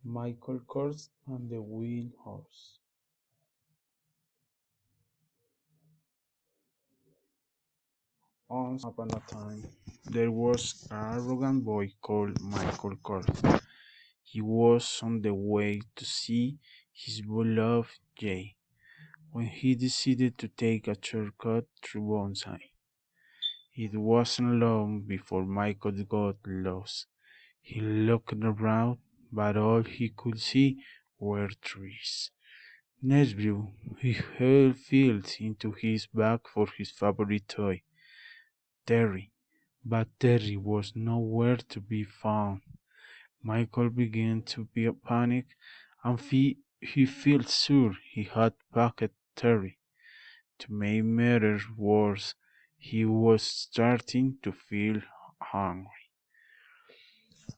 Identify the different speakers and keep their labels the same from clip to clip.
Speaker 1: Michael Kors and the Wild Horse. Once upon a time, there was an arrogant boy called Michael Kors. He was on the way to see his beloved Jay when he decided to take a shortcut through Bonsai. It wasn't long before Michael got lost. He looked around, but all he could see were trees. Nesbitt, he held feels into his bag for his favorite toy, Terry, but Terry was nowhere to be found. Michael began to be panic, and he felt sure he had packed Terry. To make matters worse, he was starting to feel hungry.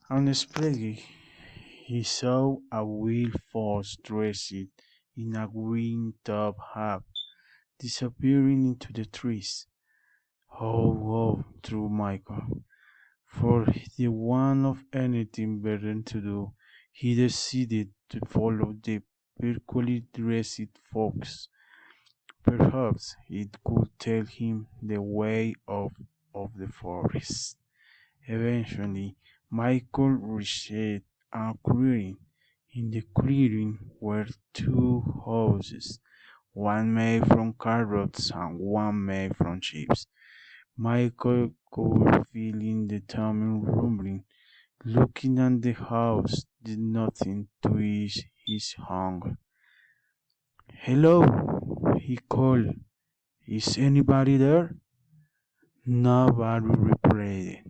Speaker 1: Unexpectedly, he saw a whale fox dressed in a green top hat disappearing into the trees. Oh, through Michael. For the want of anything better to do, he decided to follow the perfectly dressed fox. Perhaps it could tell him the way out of the forest. Eventually, Michael reached a clearing. In the clearing were two houses, one made from carrots and one made from chips. Michael could feel in the tummy rumbling. Looking at the house did nothing to ease his hunger. "Hello," he called. "Is anybody there?" Nobody replied.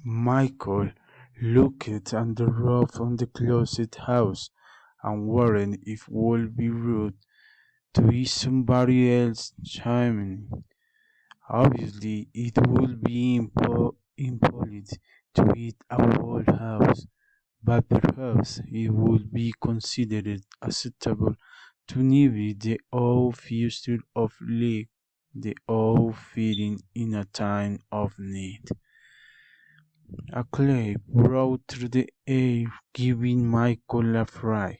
Speaker 1: Michael looked at the roof of the closed house and wondered if it would be rude to eat somebody else's chimney. Obviously, it would be impolite to eat a whole house, but perhaps it would be considered acceptable to nibble the old future of league, the old feeding in a time of need. A clap rode through the air, giving Michael a fright.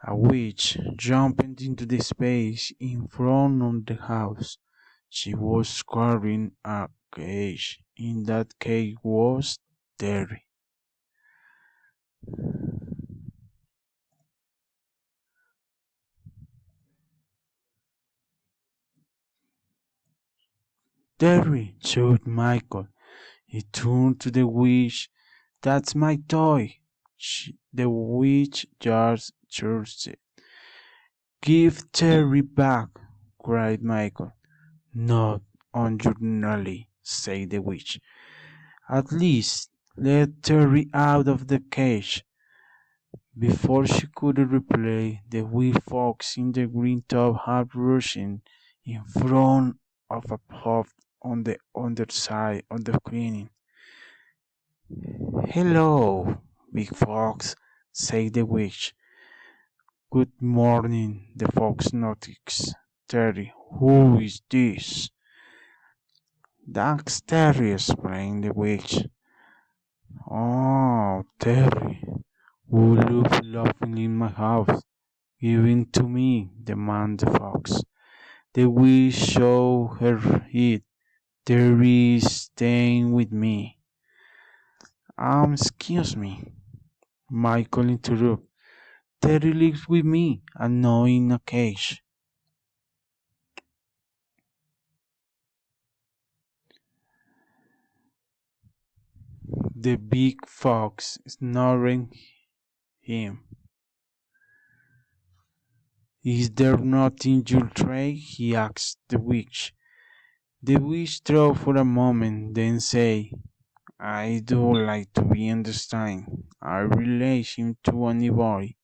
Speaker 1: A witch jumped into the space in front of the house. She was carrying a cage. In that cage was Terry. "Terry!" shouted Michael. He turned to the witch. "That's my toy!" The witch just chirped. "Give Terry back!" cried Michael. "Not on your Nelly," said the witch. "At least let Terry out of the cage." Before she could reply, the wee fox in the green top had rushed in front of a pup on the underside of the cleaning. "Hello, big fox," said the witch. "Good morning," the fox noticed. "Terry, who is this?" "That's Terry," explained the witch. "Oh, Terry, who lives laughing in my house. Give it to me," demanded the fox. The witch shook her head. "Terry is staying with me." Excuse me," Michael interrupted. "Terry lives with me and not in a cage." The big fox snorted him. "Is there nothing in your tray?" he asked the witch. The witch thought for a moment, then said, "I do like to be understood. I relation to anybody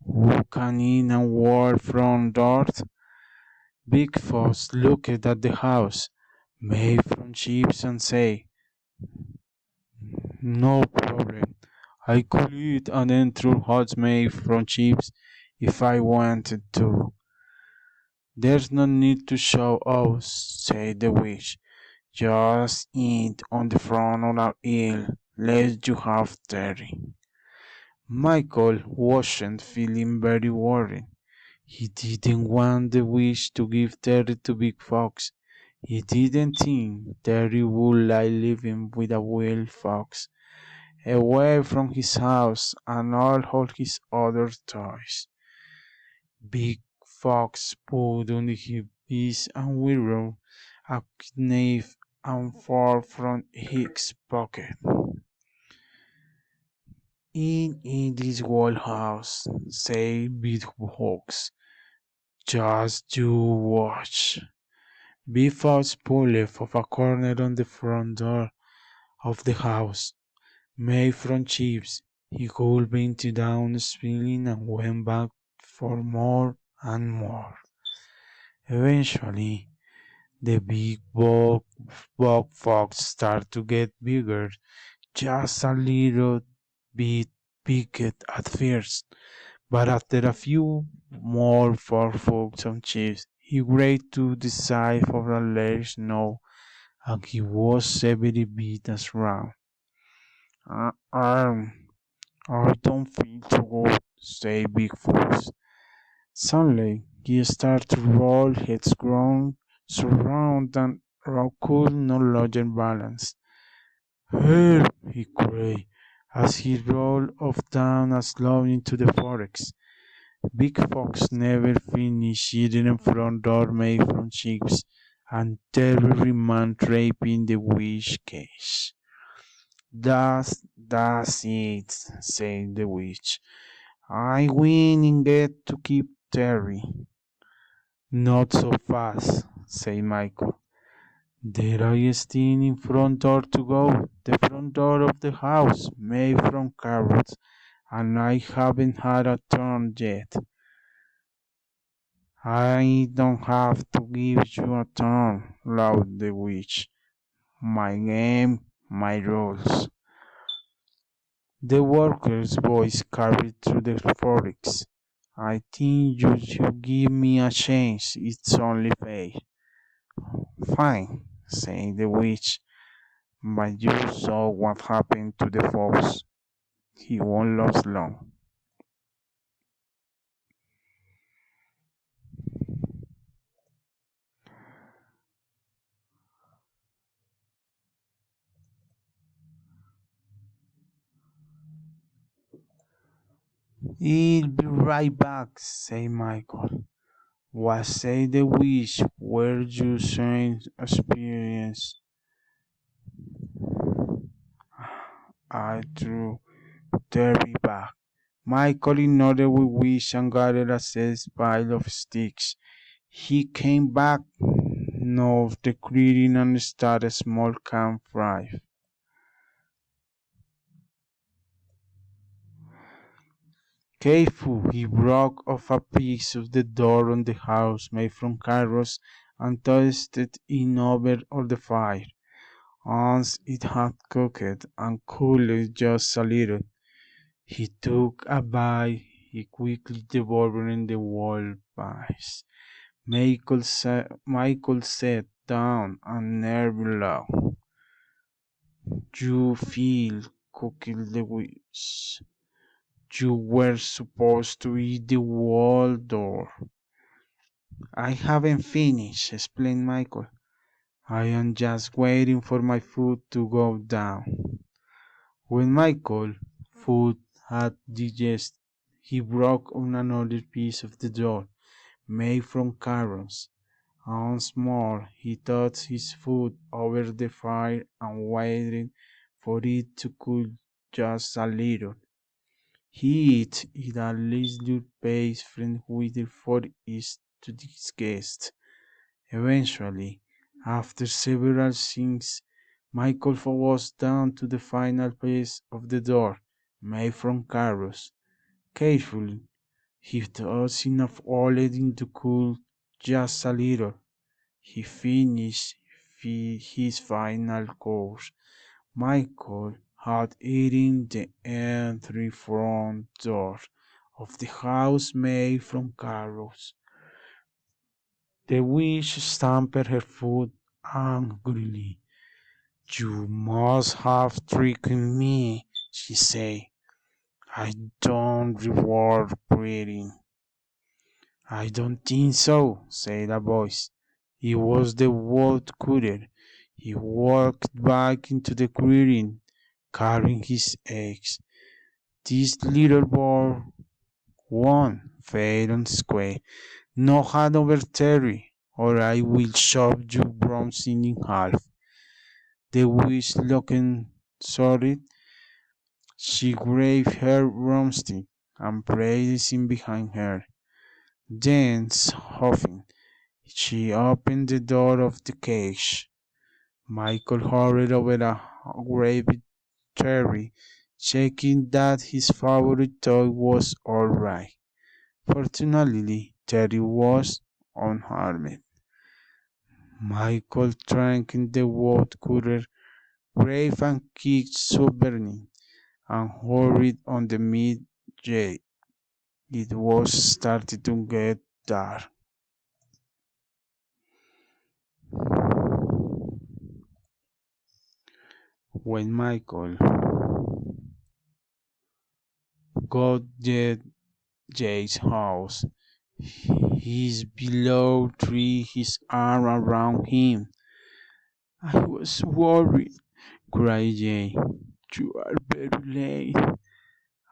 Speaker 1: who can in a world from dirt." Big Fox looked at the house, made from chips, and said, "No problem. I could eat an entire house made from chips if I wanted to." "There's no need to show off," said the witch. Just eat on the front of the aisle, lest you have Terry. Michael wasn't feeling very worried. He didn't want the wish to give Terry to Big Fox. He didn't think Terry would like living with a wild fox, away from his house and all his other toys. Big Fox pulled on his piece and withdrew a knife and fork from his pocket. In this wall house, said Big Fox, just you watch. Big Fox pulled off a corner on the front door of the house, made from chips. He gulped into down spilling and went back for more and more. Eventually, the bug fox started to get bigger, just a little bit bigger at first, but after a few more forkfuls of chips, he grabbed to the side of the large snow, and he was every bit as round. Uh, um, I don't feel too good, said Big Fox. Suddenly, he started to roll his ground so round and Rob could no longer balance. "Help!" he cried, as he rolled off down a slope into the forest. Big Fox never finished eating the front door made from chips, and Terry remained trapped in the witch cage. That's it," said the witch. "I win and get to keep Terry." "Not so fast," said Michael. "There is still in front door to go, the front door of the house, made from carrots, and I haven't had a turn yet." "I don't have to give you a turn," laughed the witch. "My game, my rules." The worker's voice carried through the forest. "I think you should give me a chance. It's only fair." "Fine," said the witch, "but you saw what happened to the fox. He won't last long." "He'll be right back," said Michael. "What said the witch? Were you saying experience?" I threw Terry back. Michael ignored the wish and gathered a safe pile of sticks. He came back, gnawed the clearing and started a small campfire. Careful, he broke off a piece of the door on the house made from carrots and tossed it in over all the fire. Once it had cooked and cooled just a little, he took a bite. He quickly devouring the whole piece. Michael sat down and nearly laughed. "You feel," cooked the witch. "You were supposed to eat the wall door." "I haven't finished," explained Michael. "I am just waiting for my food to go down." When Michael food had digested, he broke on another piece of the door, made from carrots. Once more he tossed his food over the fire and waited for it to cool just a little. He ate it at leisurely pace friend waited for it to digest. Eventually, after several sinks, Michael was down to the final piece of the door, made from carrots. Carefully, he tossed enough oil in to cool just a little. He finished his final course. Michael had eaten the entire front door of the house made from carrots. The witch stamped her foot angrily. You must have tricked me, she said. I don't reward breeding. I don't think so, said a voice. It was the woodcutter. He walked back into the clearing, carrying his eggs. This little boy won, fair and square. No hand over Terry, or I will chop you Bronson in half. The witch looking sorry, she gave her broomstick and praised him behind her. Then, huffing, she opened the door of the cage. Michael hurried over a gravy Terry, checking that his favorite toy was all right. Fortunately, Terry was unharmed. Michael drank in the water grave and kicked stubbornly, and hurried on the midday. It was starting to get dark. When Michael got to Jake's house, his below threw his arm around him. I was worried, cried Jay. You are very late.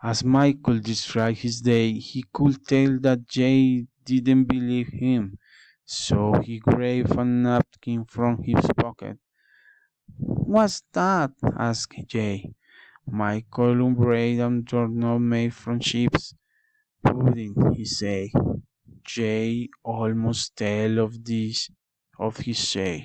Speaker 1: As Michael described his day, he could tell that Jay didn't believe him, so he grabbed a napkin from his pocket. What's that? Asked Jay. Michael bread and doorknob made from chips. Pudding, he said. Jay almost fell of his chair.